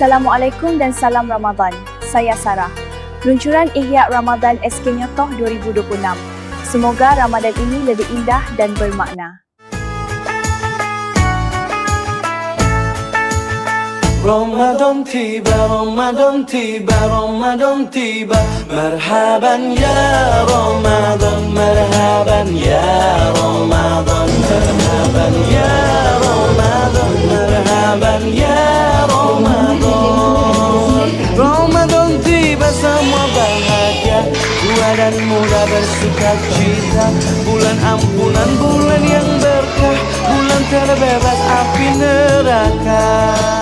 Assalamualaikum dan salam Ramadan. Saya Sarah. Peluncuran Ihya Ramadan SK Nyotoh 2026. Semoga Ramadan ini lebih indah dan bermakna. Ramadan tiba, Ramadan tiba, Ramadan tiba. Marhaban ya Ramadan, marhaban ya Ramadan, marhaban ya Ramadan, marhaban ya Ramadan. Ramadan tiba, semua bahagia, tua dan muda bersuka cita. Bulan ampunan, bulan yang berkah, bulan terbebas api neraka.